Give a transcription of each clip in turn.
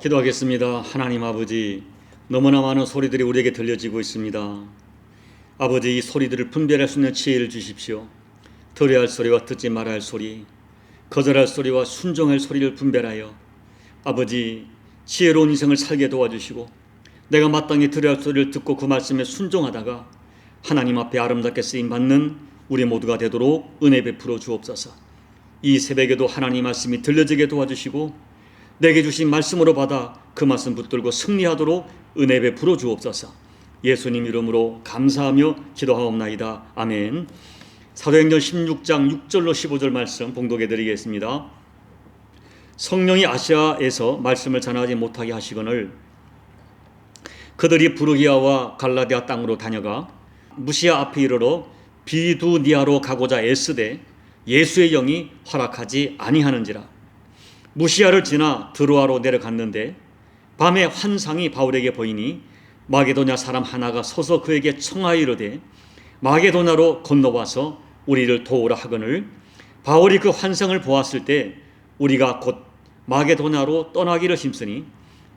기도하겠습니다. 하나님 아버지, 너무나 많은 소리들이 우리에게 들려지고 있습니다. 아버지, 이 소리들을 분별할 수 있는 지혜를 주십시오. 들어야 할 소리와 듣지 말아야 할 소리, 거절할 소리와 순종할 소리를 분별하여 아버지, 지혜로운 인생을 살게 도와주시고, 내가 마땅히 들어야 할 소리를 듣고 그 말씀에 순종하다가 하나님 앞에 아름답게 쓰임받는 우리 모두가 되도록 은혜 베풀어 주옵소서. 이 새벽에도 하나님 말씀이 들려지게 도와주시고, 내게 주신 말씀으로 받아 그 말씀 붙들고 승리하도록 은혜 베풀어 주옵소서. 예수님 이름으로 감사하며 기도하옵나이다. 아멘. 사도행전 16장 6절로 15절 말씀 봉독해 드리겠습니다. 성령이 아시아에서 말씀을 전하지 못하게 하시거늘 그들이 부르기아와 갈라디아 땅으로 다녀가 무시아 앞에 이르러 비두니아로 가고자 애쓰되 예수의 영이 허락하지 아니하는지라. 무시아를 지나 드로아로 내려갔는데 밤에 환상이 바울에게 보이니 마게도냐 사람 하나가 서서 그에게 청하여 이르되 마게도냐로 건너와서 우리를 도우라 하거늘 바울이 그 환상을 보았을 때 우리가 곧 마게도냐로 떠나기를 힘쓰니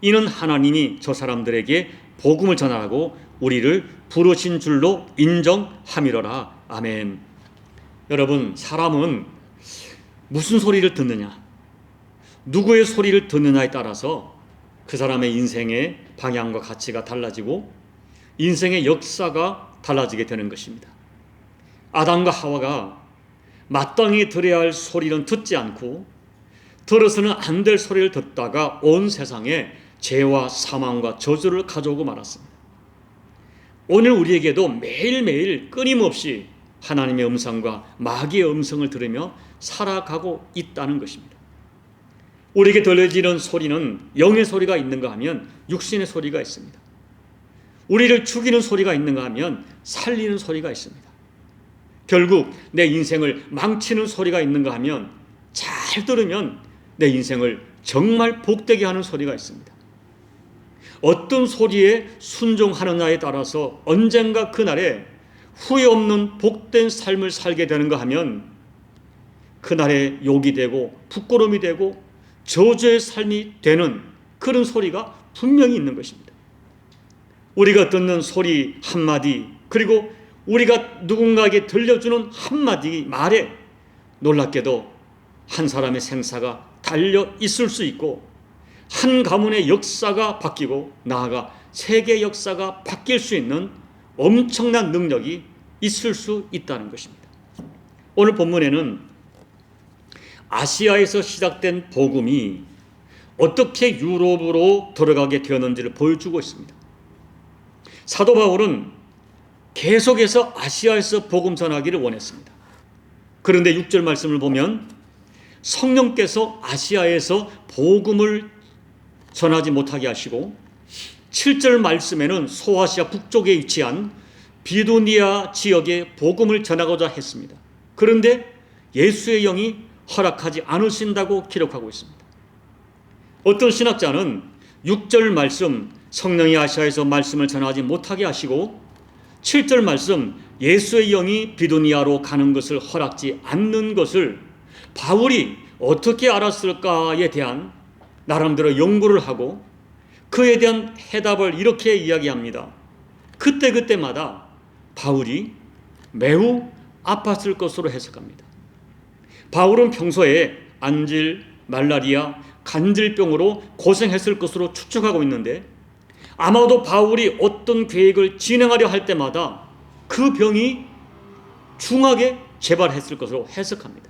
이는 하나님이 저 사람들에게 복음을 전하라고 우리를 부르신 줄로 인정함이로라. 아멘. 여러분, 사람은 무슨 소리를 듣느냐, 누구의 소리를 듣느냐에 따라서 그 사람의 인생의 방향과 가치가 달라지고 인생의 역사가 달라지게 되는 것입니다. 아담과 하와가 마땅히 들어야 할 소리는 듣지 않고 들어서는 안 될 소리를 듣다가 온 세상에 죄와 사망과 저주를 가져오고 말았습니다. 오늘 우리에게도 매일매일 끊임없이 하나님의 음성과 마귀의 음성을 들으며 살아가고 있다는 것입니다. 우리에게 들려지는 소리는 영의 소리가 있는가 하면 육신의 소리가 있습니다. 우리를 죽이는 소리가 있는가 하면 살리는 소리가 있습니다. 결국 내 인생을 망치는 소리가 있는가 하면 잘 들으면 내 인생을 정말 복되게 하는 소리가 있습니다. 어떤 소리에 순종하느냐에 따라서 언젠가 그날에 후회 없는 복된 삶을 살게 되는가 하면 그날에 욕이 되고 부끄러움이 되고 저주의 삶이 되는 그런 소리가 분명히 있는 것입니다. 우리가 듣는 소리 한마디, 그리고 우리가 누군가에게 들려주는 한마디 말에 놀랍게도 한 사람의 생사가 달려 있을 수 있고 한 가문의 역사가 바뀌고 나아가 세계 역사가 바뀔 수 있는 엄청난 능력이 있을 수 있다는 것입니다. 오늘 본문에는 아시아에서 시작된 복음이 어떻게 유럽으로 들어가게 되었는지를 보여주고 있습니다. 사도 바울은 계속해서 아시아에서 복음 전하기를 원했습니다. 그런데 6절 말씀을 보면 성령께서 아시아에서 복음을 전하지 못하게 하시고 7절 말씀에는 소아시아 북쪽에 위치한 비두니아 지역에 복음을 전하고자 했습니다. 그런데 예수의 영이 허락하지 않으신다고 기록하고 있습니다. 어떤 신학자는 6절 말씀 성령이 아시아에서 말씀을 전하지 못하게 하시고 7절 말씀 예수의 영이 비두니아로 가는 것을 허락지 않는 것을 바울이 어떻게 알았을까에 대한 나름대로 연구를 하고 그에 대한 해답을 이렇게 이야기합니다. 그때마다 바울이 매우 아팠을 것으로 해석합니다. 바울은 평소에 안질, 말라리아, 간질병으로 고생했을 것으로 추측하고 있는데 아마도 바울이 어떤 계획을 진행하려 할 때마다 그 병이 중하게 재발했을 것으로 해석합니다.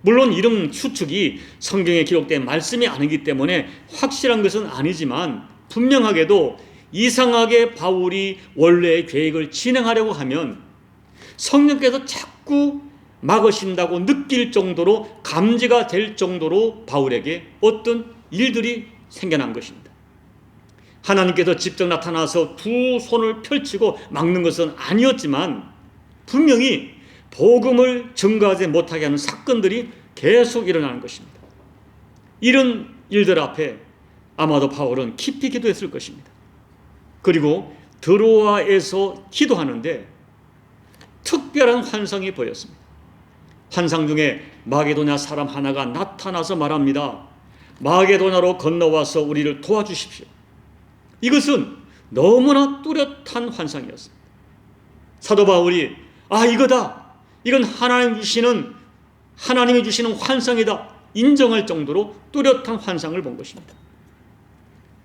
물론 이런 추측이 성경에 기록된 말씀이 아니기 때문에 확실한 것은 아니지만 분명하게도 이상하게 바울이 원래의 계획을 진행하려고 하면 성령께서 자꾸 막으신다고 느낄 정도로 감지가 될 정도로 바울에게 어떤 일들이 생겨난 것입니다. 하나님께서 직접 나타나서 두 손을 펼치고 막는 것은 아니었지만 분명히 복음을 증거하지 못하게 하는 사건들이 계속 일어나는 것입니다. 이런 일들 앞에 아마도 바울은 깊이 기도했을 것입니다. 그리고 드로아에서 기도하는데 특별한 환상이 보였습니다. 환상 중에 마게도냐 사람 하나가 나타나서 말합니다. 마게도냐로 건너와서 우리를 도와주십시오. 이것은 너무나 뚜렷한 환상이었습니다. 사도 바울이 이거다, 이건 하나님이 주시는 환상이다 인정할 정도로 뚜렷한 환상을 본 것입니다.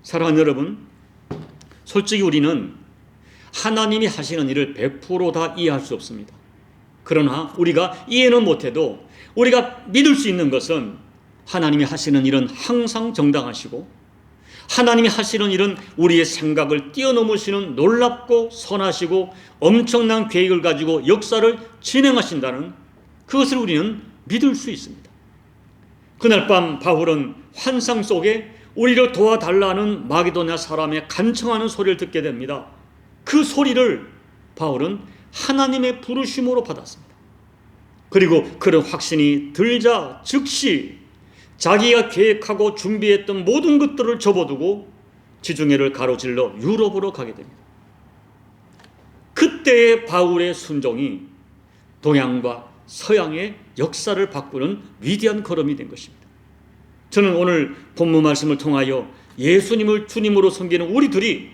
사랑하는 여러분, 솔직히 우리는 하나님이 하시는 일을 100% 다 이해할 수 없습니다. 그러나 우리가 이해는 못해도 우리가 믿을 수 있는 것은 하나님이 하시는 일은 항상 정당하시고, 하나님이 하시는 일은 우리의 생각을 뛰어넘으시는 놀랍고 선하시고 엄청난 계획을 가지고 역사를 진행하신다는 그것을 우리는 믿을 수 있습니다. 그날 밤 바울은 환상 속에 우리를 도와달라는 마게도냐 사람의 간청하는 소리를 듣게 됩니다. 그 소리를 바울은 하나님의 부르심으로 받았습니다. 그리고 그런 확신이 들자 즉시 자기가 계획하고 준비했던 모든 것들을 접어두고 지중해를 가로질러 유럽으로 가게 됩니다. 그때의 바울의 순종이 동양과 서양의 역사를 바꾸는 위대한 걸음이 된 것입니다. 저는 오늘 본문 말씀을 통하여 예수님을 주님으로 섬기는 우리들이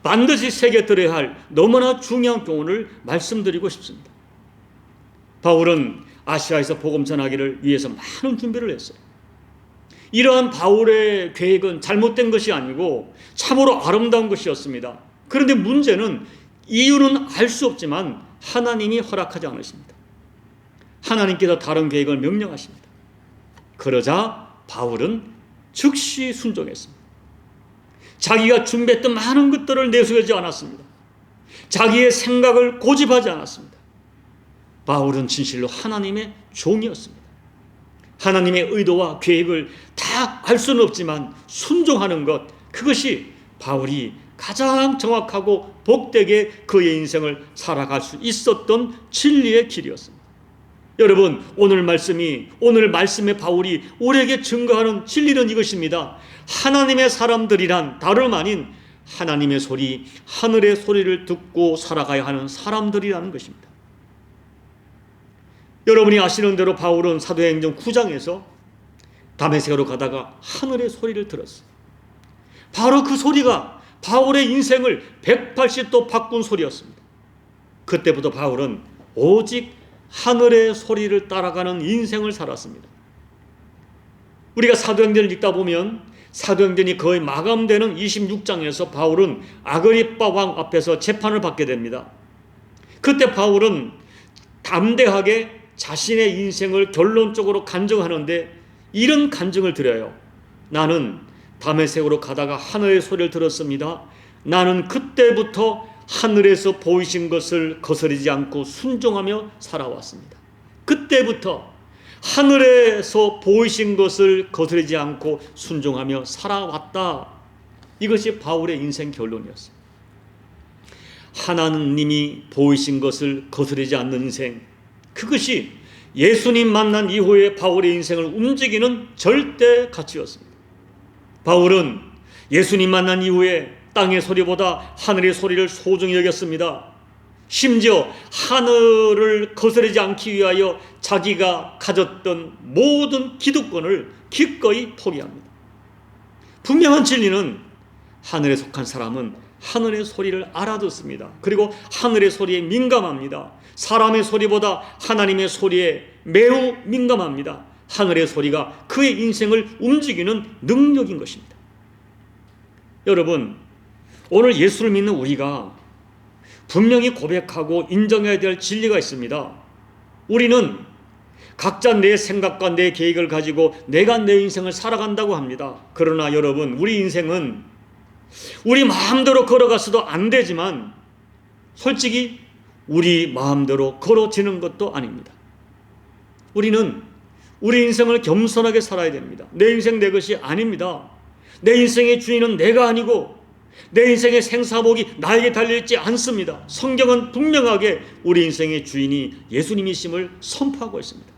반드시 새겨들어야 할 너무나 중요한 교훈을 말씀드리고 싶습니다. 바울은 아시아에서 복음 전하기를 위해서 많은 준비를 했어요. 이러한 바울의 계획은 잘못된 것이 아니고 참으로 아름다운 것이었습니다. 그런데 문제는, 이유는 알 수 없지만 하나님이 허락하지 않으십니다. 하나님께서 다른 계획을 명령하십니다. 그러자 바울은 즉시 순종했습니다. 자기가 준비했던 많은 것들을 내세우지 않았습니다. 자기의 생각을 고집하지 않았습니다. 바울은 진실로 하나님의 종이었습니다. 하나님의 의도와 계획을 다 알 수는 없지만 순종하는 것, 그것이 바울이 가장 정확하고 복되게 그의 인생을 살아갈 수 있었던 진리의 길이었습니다. 여러분, 오늘 말씀에 바울이 우리에게 증거하는 진리는 이것입니다. 하나님의 사람들이란 다름 아닌 하나님의 소리, 하늘의 소리를 듣고 살아가야 하는 사람들이라는 것입니다. 여러분이 아시는 대로 바울은 사도행전 9장에서 다메섹으로 가다가 하늘의 소리를 들었어요. 바로 그 소리가 바울의 인생을 180도 바꾼 소리였습니다. 그때부터 바울은 오직 하늘의 소리를 따라가는 인생을 살았습니다. 우리가 사도행전을 읽다 보면 사도행전이 거의 마감되는 26장에서 바울은 아그리빠 왕 앞에서 재판을 받게 됩니다. 그때 바울은 담대하게 자신의 인생을 결론적으로 간증하는데 이런 간증을 드려요. 나는 다메섹으로 가다가 하늘의 소리를 들었습니다. 나는 그때부터 하늘에서 보이신 것을 거스르지 않고 순종하며 살아왔습니다. 그때부터 하늘에서 보이신 것을 거스르지 않고 순종하며 살아왔다. 이것이 바울의 인생 결론이었어요. 하나님이 보이신 것을 거스르지 않는 인생, 그것이 예수님 만난 이후에 바울의 인생을 움직이는 절대 가치였습니다. 바울은 예수님 만난 이후에 땅의 소리보다 하늘의 소리를 소중히 여겼습니다. 심지어 하늘을 거스르지 않기 위하여 자기가 가졌던 모든 기득권을 기꺼이 포기합니다. 분명한 진리는 하늘에 속한 사람은 하늘의 소리를 알아듣습니다. 그리고 하늘의 소리에 민감합니다. 사람의 소리보다 하나님의 소리에 매우 민감합니다. 하늘의 소리가 그의 인생을 움직이는 능력인 것입니다. 여러분, 오늘 예수를 믿는 우리가 분명히 고백하고 인정해야 될 진리가 있습니다. 우리는 각자 내 생각과 내 계획을 가지고 내가 내 인생을 살아간다고 합니다. 그러나 여러분, 우리 인생은 우리 마음대로 걸어가서도 안 되지만 솔직히 우리 마음대로 걸어지는 것도 아닙니다. 우리는 우리 인생을 겸손하게 살아야 됩니다. 내 인생 내 것이 아닙니다. 내 인생의 주인은 내가 아니고 내 인생의 생사복이 나에게 달려있지 않습니다. 성경은 분명하게 우리 인생의 주인이 예수님이심을 선포하고 있습니다.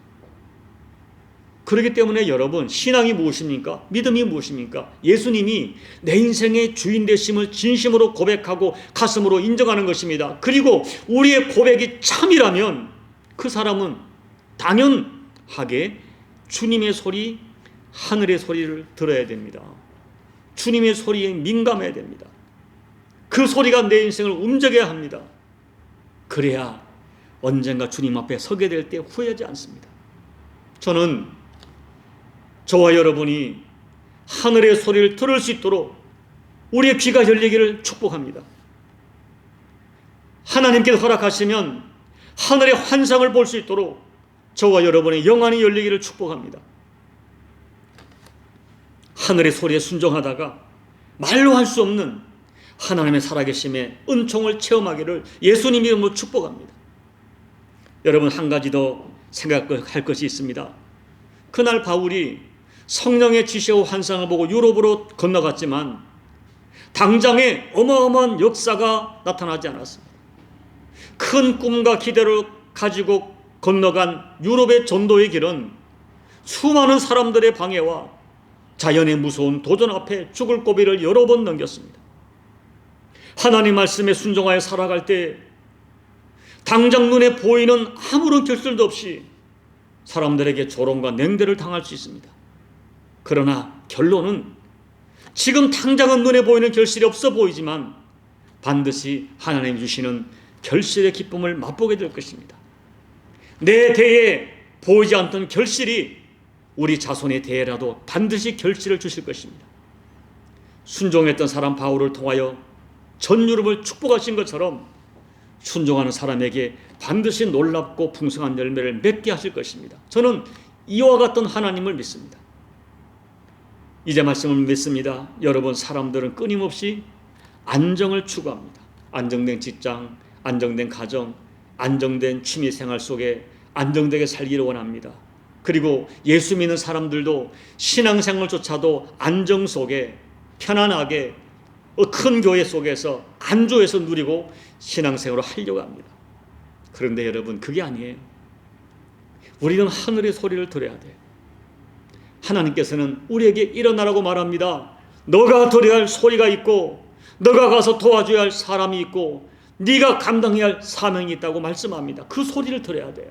그렇기 때문에 여러분, 신앙이 무엇입니까? 믿음이 무엇입니까? 예수님이 내 인생의 주인 되심을 진심으로 고백하고 가슴으로 인정하는 것입니다. 그리고 우리의 고백이 참이라면 그 사람은 당연하게 주님의 소리, 하늘의 소리를 들어야 됩니다. 주님의 소리에 민감해야 됩니다. 그 소리가 내 인생을 움직여야 합니다. 그래야 언젠가 주님 앞에 서게 될 때 후회하지 않습니다. 저는 저와 여러분이 하늘의 소리를 들을 수 있도록 우리의 귀가 열리기를 축복합니다. 하나님께서 허락하시면 하늘의 환상을 볼 수 있도록 저와 여러분의 영안이 열리기를 축복합니다. 하늘의 소리에 순종하다가 말로 할 수 없는 하나님의 살아계심의 은총을 체험하기를 예수님 이름으로 축복합니다. 여러분, 한 가지 더 생각할 것이 있습니다. 그날 바울이 성령의 지시와 환상을 보고 유럽으로 건너갔지만 당장에 어마어마한 역사가 나타나지 않았습니다. 큰 꿈과 기대를 가지고 건너간 유럽의 전도의 길은 수많은 사람들의 방해와 자연의 무서운 도전 앞에 죽을 고비를 여러 번 넘겼습니다. 하나님 말씀에 순종하여 살아갈 때 당장 눈에 보이는 아무런 결실도 없이 사람들에게 조롱과 냉대를 당할 수 있습니다. 그러나 결론은 지금 당장은 눈에 보이는 결실이 없어 보이지만 반드시 하나님 주시는 결실의 기쁨을 맛보게 될 것입니다. 내 대에 보이지 않던 결실이 우리 자손의 대에라도 반드시 결실을 주실 것입니다. 순종했던 사람 바울을 통하여 전 유럽을 축복하신 것처럼 순종하는 사람에게 반드시 놀랍고 풍성한 열매를 맺게 하실 것입니다. 저는 이와 같은 하나님을 믿습니다. 이제 말씀을 믿습니다. 여러분, 사람들은 끊임없이 안정을 추구합니다. 안정된 직장, 안정된 가정, 안정된 취미생활 속에 안정되게 살기를 원합니다. 그리고 예수 믿는 사람들도 신앙생활조차도 안정 속에 편안하게 큰 교회 속에서 안주해서 누리고 신앙생활을 하려고 합니다. 그런데 여러분, 그게 아니에요. 우리는 하늘의 소리를 들어야 돼요. 하나님께서는 우리에게 일어나라고 말합니다. 너가 들어야 할 소리가 있고 너가 가서 도와줘야 할 사람이 있고 네가 감당해야 할 사명이 있다고 말씀합니다. 그 소리를 들어야 돼요.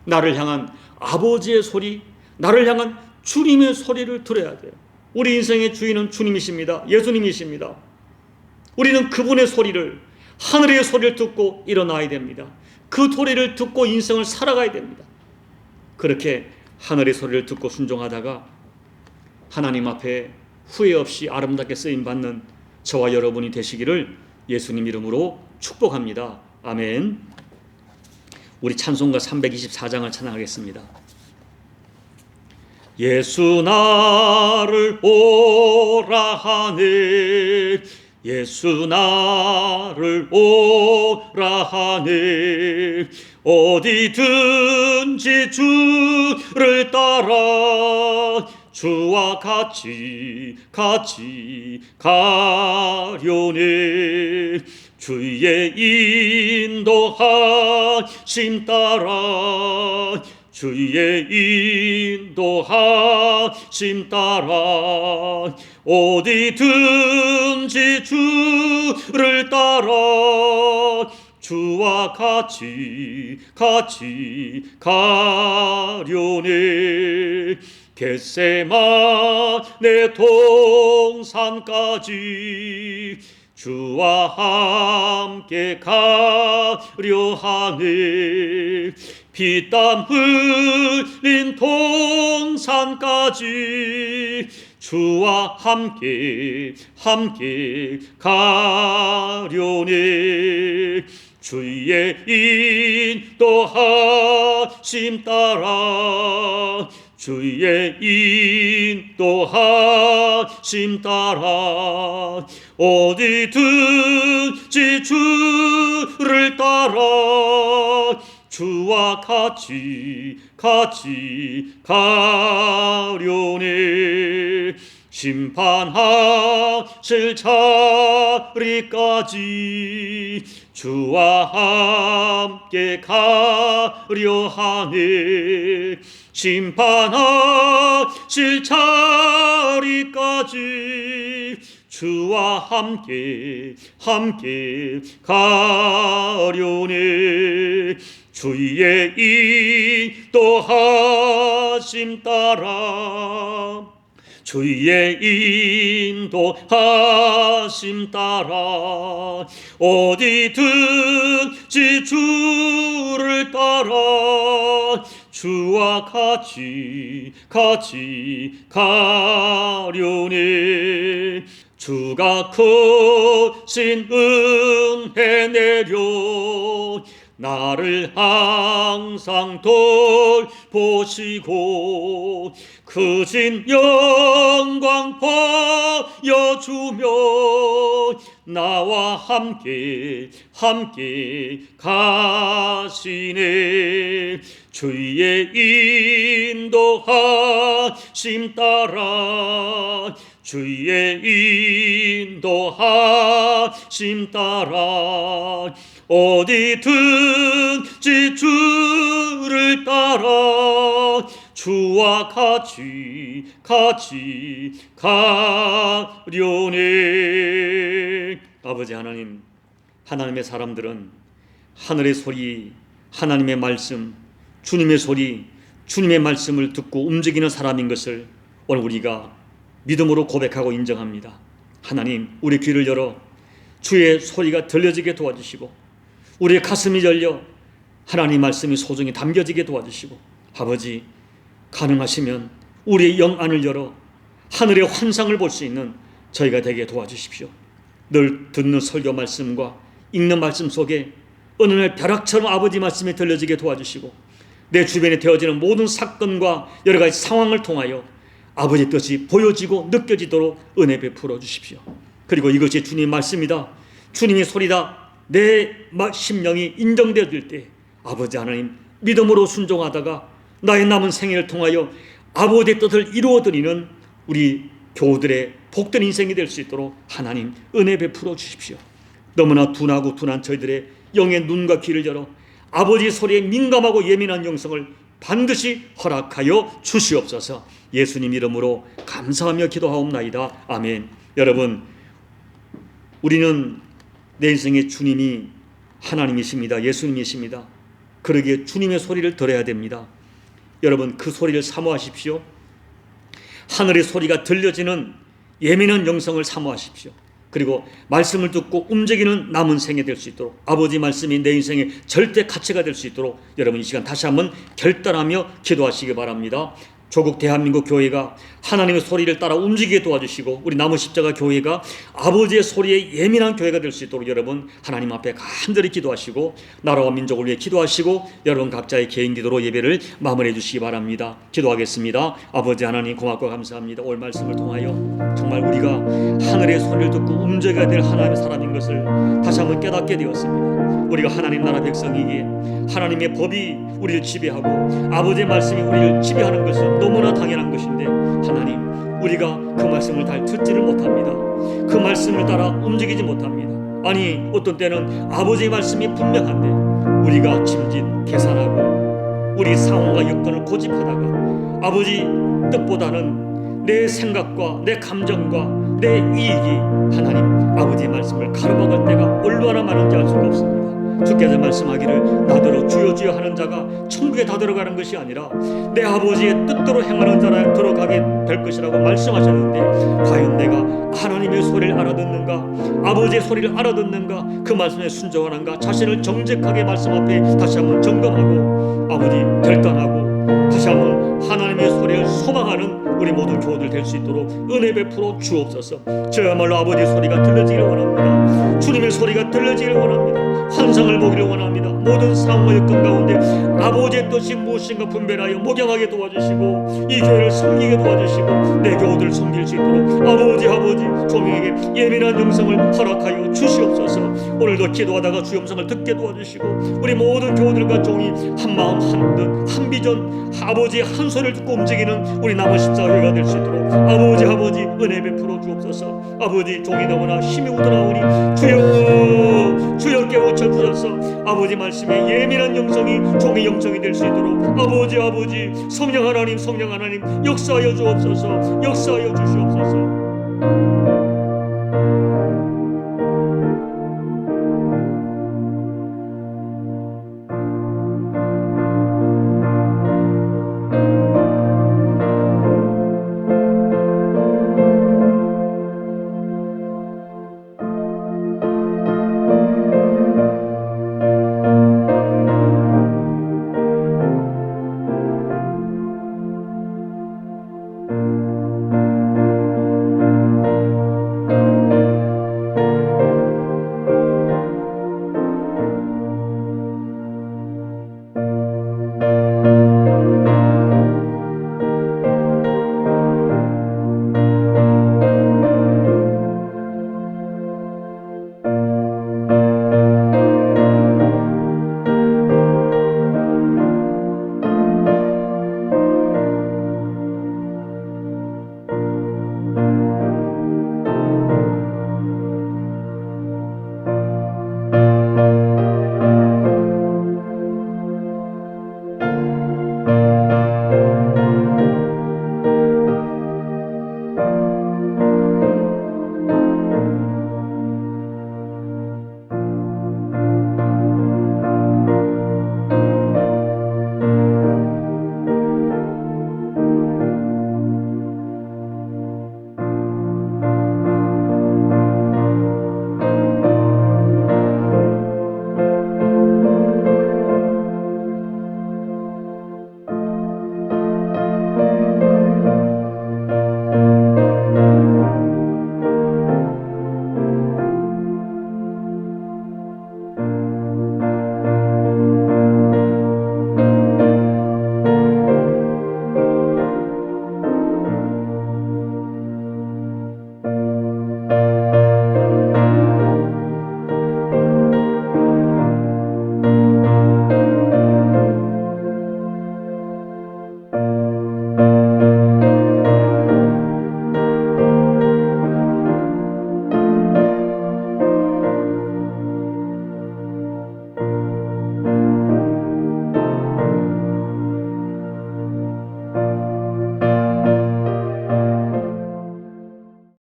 나를 향한 아버지의 소리, 나를 향한 주님의 소리를 들어야 돼요. 우리 인생의 주인은 주님이십니다. 예수님이십니다. 우리는 그분의 소리를, 하늘의 소리를 듣고 일어나야 됩니다. 그 소리를 듣고 인생을 살아가야 됩니다. 그렇게 하늘의 소리를 듣고 순종하다가 하나님 앞에 후회 없이 아름답게 쓰임받는 저와 여러분이 되시기를 예수님 이름으로 축복합니다. 아멘. 우리 찬송가 324장을 찬양하겠습니다. 예수 나를 오라 하네, 예수 나를 오라 하네, 어디든지 주를 따라 주와 같이 가려네. 주의 인도하심 따라, 주의 인도하심 따라, 어디든지 주를 따라 주와 같이 가려네. 겟세마네 동산까지 주와 함께 가려 하네. 피땀 흘린 동산까지 주와 함께 가려네. 주의 인도하심 따라, 주의 인도하심 따라, 어디든지 주를 따라 주와 같이 가려네. 심판하실 자리까지 주와 함께 가려 하네. 심판하실 자리까지 주와 함께 가려네. 주의 인도하심 따라 주의 인도하심 따라 어디든지 주를 따라 주와 같이 가려네. 주가 크신 은혜 내려 나를 항상 돌보시고 크신 영광 보여주며 나와 함께 가시네. 주의 인도하심 따라 주의 인도하심 따라 어디든지 주를 따라 주와 같이 가려네. 아버지 하나님, 하나님의 사람들은 하늘의 소리, 하나님의 말씀, 주님의 소리, 주님의 말씀을 듣고 움직이는 사람인 것을 오늘 우리가 믿음으로 고백하고 인정합니다. 하나님, 우리 귀를 열어 주의 소리가 들려지게 도와주시고 우리의 가슴이 열려 하나님 말씀이 소중히 담겨지게 도와주시고 아버지, 가능하시면 우리의 영안을 열어 하늘의 환상을 볼 수 있는 저희가 되게 도와주십시오. 늘 듣는 설교 말씀과 읽는 말씀 속에 어느 날 벼락처럼 아버지 말씀이 들려지게 도와주시고 내 주변에 되어지는 모든 사건과 여러 가지 상황을 통하여 아버지 뜻이 보여지고 느껴지도록 은혜 베풀어 주십시오. 그리고 이것이 주님 말씀이다, 주님의 소리다, 내 심령이 인정되어질 때 아버지 하나님 믿음으로 순종하다가 나의 남은 생애를 통하여 아버지의 뜻을 이루어드리는 우리 교우들의 복된 인생이 될 수 있도록 하나님 은혜 베풀어 주십시오. 너무나 둔하고 둔한 저희들의 영의 눈과 귀를 열어 아버지의 소리에 민감하고 예민한 영성을 반드시 허락하여 주시옵소서. 예수님 이름으로 감사하며 기도하옵나이다. 아멘. 여러분, 우리는 내 인생의 주님이 하나님이십니다. 예수님이십니다. 그러기에 주님의 소리를 들어야 됩니다. 여러분, 그 소리를 사모하십시오. 하늘의 소리가 들려지는 예민한 영성을 사모하십시오. 그리고 말씀을 듣고 움직이는 남은 생에 될 수 있도록 아버지 말씀이 내 인생의 절대 가치가 될 수 있도록 여러분 이 시간 다시 한번 결단하며 기도하시기 바랍니다. 조국 대한민국 교회가 하나님의 소리를 따라 움직이게 도와주시고 우리 남은 십자가 교회가 아버지의 소리에 예민한 교회가 될 수 있도록 여러분 하나님 앞에 간절히 기도하시고 나라와 민족을 위해 기도하시고 여러분 각자의 개인 기도로 예배를 마무리해 주시기 바랍니다. 기도하겠습니다. 아버지 하나님 고맙고 감사합니다. 오늘 말씀을 통하여 정말 우리가 하늘의 소리를 듣고 움직여야 될 하나님의 사람인 것을 다시 한번 깨닫게 되었습니다. 우리가 하나님 나라 백성이기에 하나님의 법이 우리를 지배하고 아버지의 말씀이 우리를 지배하는 것은 너무나 당연한 것인데 하나님, 우리가 그 말씀을 잘 듣지를 못합니다. 그 말씀을 따라 움직이지 못합니다. 아니 어떤 때는 아버지의 말씀이 분명한데 우리가 짐짓 계산하고 우리 상황과 여건을 고집하다가 아버지 뜻보다는 내 생각과 내 감정과 내 이익이 하나님 아버지의 말씀을 가로막을 때가 얼마나 많은지 알 수가 없습니다. 주께서 말씀하기를 나더러 주여 주여 하는 자가 천국에 다 들어가는 것이 아니라 내 아버지의 뜻대로 행하는 자라 들어가게 될 것이라고 말씀하셨는데 과연 내가 하나님의 소리를 알아듣는가, 아버지의 소리를 알아듣는가, 그 말씀에 순종하는가, 자신을 정직하게 말씀 앞에 다시 한번 점검하고 아버지 결단하고 다시 한번 하나님의 소리를 소망하는 우리 모든 교우들 될 수 있도록 은혜 베풀어 주옵소서. 저야말로 아버지의 소리가 들려지기를 원합니다. 주님의 소리가 들려지기를 원합니다. 환상을 보기를 원합니다. 모든 상황과 여건 가운데 아버지의 뜻이 무엇인가 분별하여 목양하게 도와주시고 이 교회를 섬기게 도와주시고 내 교우들을 섬길 수 있도록 아버지 종에게 예민한 영성을 허락하여 주시옵소서. 오늘도 기도하다가 주 음성을 듣게 도와주시고 우리 모든 교우들과 종이 한 마음 한 뜻 한 비전 아버지의 한 소리를 듣고 움직이는 우리 남은 십자가회가 될 수 있도록 아버지 은혜 베풀어 주옵소서. 아버지 종이 너무나 힘이 우러나오니 주여 깨우쳐 주셔서 아버지 말씀에 예민한 영성이 종의 영성이 될 수 있도록 아버지 성령 하나님 역사하여 주옵소서. 역사하여 주시옵소서.